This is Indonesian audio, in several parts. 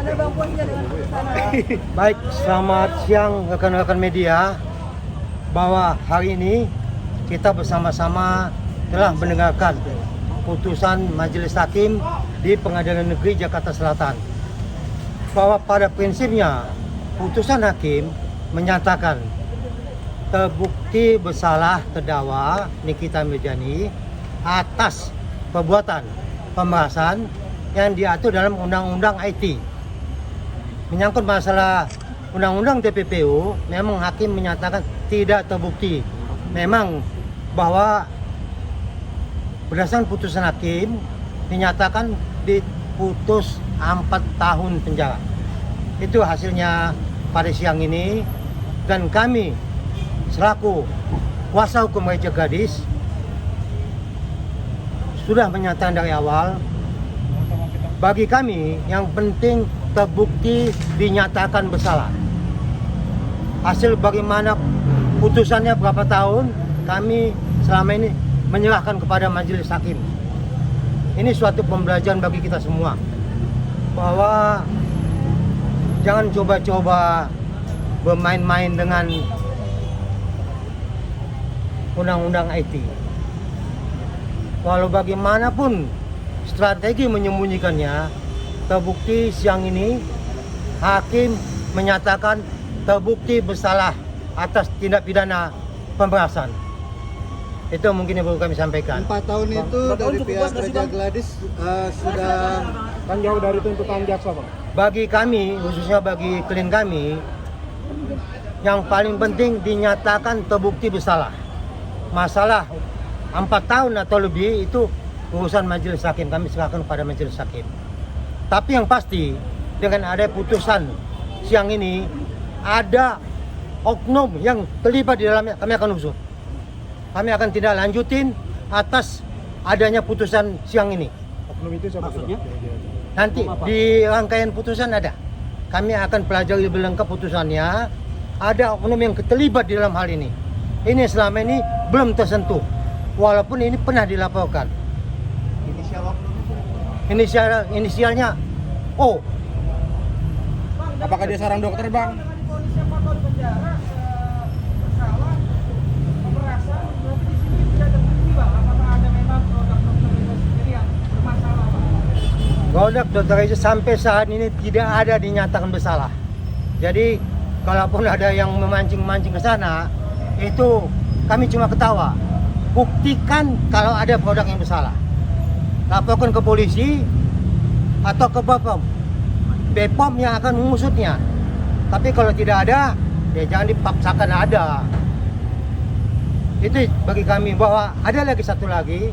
Gimana Bang puasnya dengan putusan? Baik, selamat siang rekan-rekan media. Bahwa hari ini kita bersama-sama telah mendengarkan putusan Majelis Hakim di Pengadilan Negeri Jakarta Selatan. Bahwa pada prinsipnya putusan hakim menyatakan terbukti bersalah terdakwa Nikita Mirzani atas perbuatan pemerasan yang diatur dalam Undang-Undang IT. Menyangkut masalah Undang-Undang TPPU, memang hakim menyatakan tidak terbukti. Memang bahwa berdasarkan putusan hakim dinyatakan diputus 4 tahun penjara. Itu hasilnya pada siang ini, dan kami selaku kuasa hukum Richard Gadis sudah menyatakan dari awal, bagi kami yang penting terbukti dinyatakan bersalah. Hasil bagaimana putusannya berapa tahun, kami selama ini menyerahkan kepada majelis hakim. Ini suatu pembelajaran bagi kita semua, bahwa jangan coba-coba bermain-main dengan undang-undang IT. Walau bagaimanapun strategi menyembunyikannya, terbukti siang ini hakim menyatakan terbukti bersalah atas tindak pidana pemerasan. Itu mungkin yang perlu kami sampaikan. 4 tahun itu dari pihak Richard Gadis sudah kan jauh dari tuntutan jaksa, Bang. Bagi kami, khususnya bagi klien kami, yang paling penting dinyatakan terbukti bersalah. Masalah 4 tahun atau lebih itu urusan majelis hakim, kami serahkan kepada majelis hakim. Tapi yang pasti dengan ada putusan siang ini, ada oknum yang terlibat di dalamnya, kami akan usut. Kami akan tidak lanjutin atas adanya putusan siang ini. Oknum itu siapa maksudnya? Nanti di rangkaian putusan ada. Kami akan pelajari lebih lengkap putusannya. Ada oknum yang terlibat di dalam hal ini. Ini selama ini belum tersentuh, walaupun ini pernah dilaporkan. Inisialnya O. Apakah dia seorang dokter, Bang? Produk dokter itu sampai saat ini tidak ada dinyatakan bersalah. Jadi kalaupun ada yang memancing-mancing ke sana, itu kami cuma ketawa. Buktikan kalau ada produk yang bersalah. Laporkan ke polisi atau ke BPOM. BPOM yang akan mengusutnya. Tapi kalau tidak ada, ya jangan dipaksakan ada. Itu bagi kami. Bahwa ada lagi satu lagi,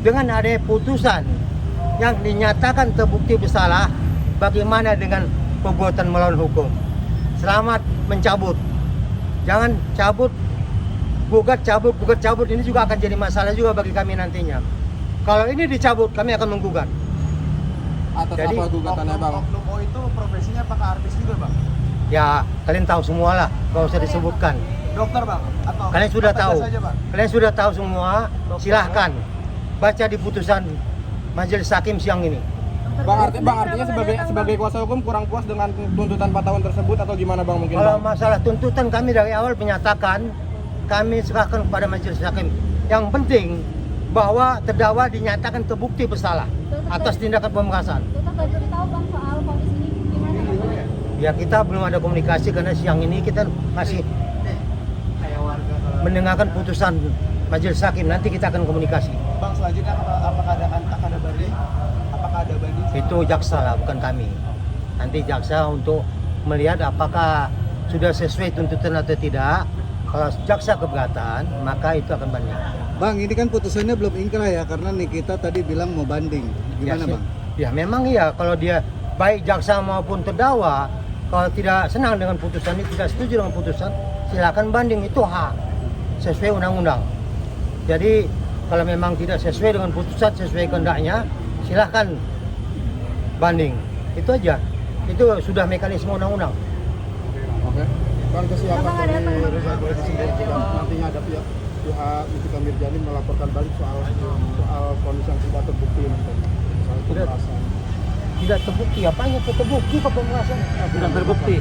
dengan adanya putusan yang dinyatakan terbukti bersalah, bagaimana dengan perbuatan melawan hukum? Selamat mencabut. Jangan cabut, gugat cabut, ini juga akan jadi masalah juga bagi kami nantinya. Kalau ini dicabut, kami akan menggugat. Atas Jadi, apa gugatannya, Bang? Oknum O itu profesinya apakah artis juga, Bang? Ya, kalian tahu semua lah, gak usah disebutkan. Dokter, Bang? Atau Kalian sudah apa tahu. saja, Bang? Kalian sudah tahu semua. Silahkan baca di putusan majelis hakim siang ini. Bang, artinya sebagai kuasa hukum kurang puas dengan tuntutan 4 tahun tersebut atau gimana, Bang, mungkin, Kalau Bang? masalah tuntutan, kami dari awal menyatakan kami serahkan kepada majelis hakim. Yang penting bahwa terdakwa dinyatakan terbukti bersalah atas tindakan pemerasan. Tetap gak tahu Bang soal kondisi ini gimana? Ya, kita belum ada komunikasi karena siang ini kita masih mendengarkan putusan majelis hakim. Nanti kita akan komunikasi. Bang, selanjutnya apakah ada banding? Apakah ada banding? Itu jaksa lah, bukan kami. Nanti jaksa untuk melihat apakah sudah sesuai tuntutan atau tidak. Kalau jaksa keberatan, maka itu akan banding. Bang, ini kan putusannya belum ingkrah ya, karena Nikita tadi bilang mau banding. Gimana, Ya, Bang? Ya memang iya, kalau dia baik jaksa maupun terdakwa, kalau tidak senang dengan putusan ini, tidak setuju dengan putusan, silakan banding, itu hak sesuai undang-undang. Jadi kalau memang tidak sesuai dengan putusan, sesuai kehendaknya, silahkan banding. Itu aja. Itu sudah mekanisme undang-undang. Oke. Bang, kesiapan Abang ada dari apa? Richard Gadis sendiri jika nantinya ada pihak Nikita Mirzani melaporkan balik soal kondisi yang tidak terbukti nanti soal pemerasan. tidak terbukti. Apanya terbukti kok pemerasan? Tidak terbukti.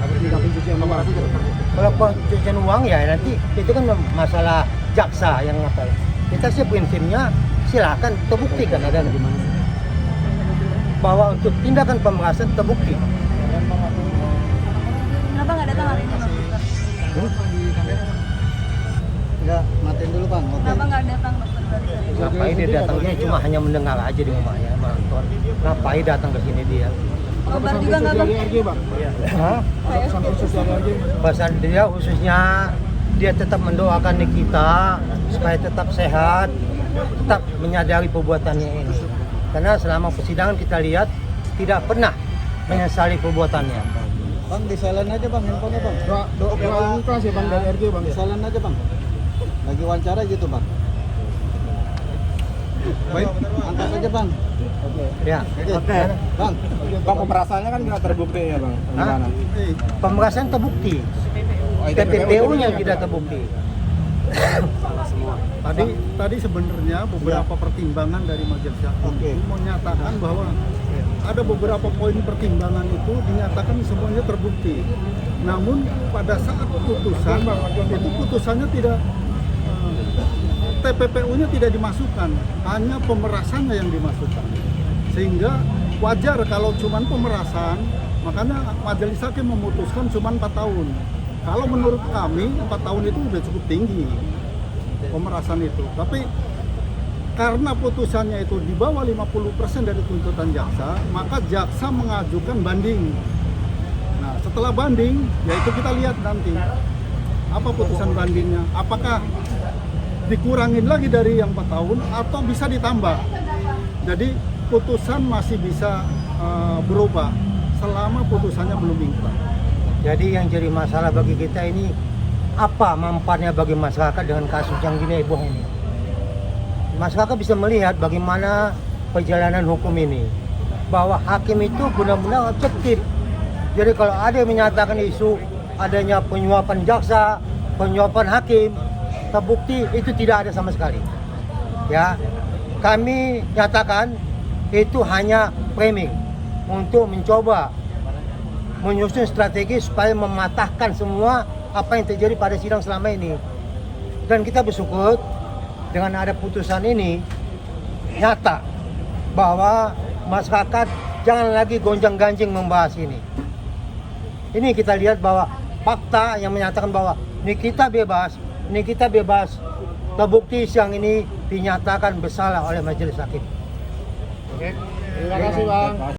Kalau pencucian uang ya nanti itu kan masalah jaksa yang apa. Kita sih prinsipnya silakan terbuktikan ada bahwa untuk tindakan pemerasan terbukti. Kenapa nggak datang hari ini Bang? Ya, matiin dulu Bang. Oke. Kenapa nggak datang dokter Baris hari ini? Ngapain dia datangnya cuma hanya mendengar aja di rumahnya menonton. Ngapain datang ke sini dia? Kabar juga nggak Bang? Hah? Pesan dia khususnya dia tetap mendoakan Nikita supaya tetap sehat, tetap menyadari perbuatannya ini. Karena selama persidangan kita lihat tidak pernah menyesali perbuatannya. Bang, disalin aja Bang handphonenya Bang. Doa ikhlas ya Bang dari RG Bang. Disalin aja Bang. Lagi wawancara gitu Bang. Baik, angkat aja Bang. Ya. Oke. Bang, Bang pemerasannya kan nggak terbukti ya Bang. Hah? Gimana? Pemerasan terbukti, Oh, itu TPPU-nya tidak terbukti. Tadi sebenarnya beberapa pertimbangan dari majelis hakim Oke. itu menyatakan bahwa ada beberapa poin pertimbangan itu dinyatakan semuanya terbukti. Namun pada saat putusan itu putusannya tidak TPPU-nya tidak dimasukkan, hanya pemerasannya yang dimasukkan. Sehingga wajar kalau cuman pemerasan, makanya majelis hakim memutuskan cuman 4 tahun. Kalau menurut kami 4 tahun itu udah cukup tinggi pemerasan itu. Tapi karena putusannya itu di bawah 50% dari tuntutan jaksa, maka jaksa mengajukan banding. Nah, setelah banding, yaitu kita lihat nanti apa putusan bandingnya. Apakah dikurangin lagi dari yang 4 tahun atau bisa ditambah. Jadi putusan masih bisa berubah selama putusannya belum ingkrah. Jadi yang jadi masalah bagi kita ini apa manfaatnya bagi masyarakat dengan kasus yang gini heboh ini. Masyarakat bisa melihat bagaimana perjalanan hukum ini, bahwa hakim itu benar-benar objektif. Jadi kalau ada yang menyatakan isu adanya penyuapan jaksa, penyuapan hakim, terbukti itu tidak ada sama sekali. Ya, kami nyatakan itu hanya framing untuk mencoba menyusun strategi supaya mematahkan semua apa yang terjadi pada sidang selama ini. Dan kita bersyukur dengan ada putusan ini nyata bahwa masyarakat jangan lagi gonjang-ganjing membahas ini. Ini kita lihat bahwa fakta yang menyatakan bahwa Nikita bebas, terbukti siang ini dinyatakan bersalah oleh majelis hakim. Oke. Terima kasih Bang.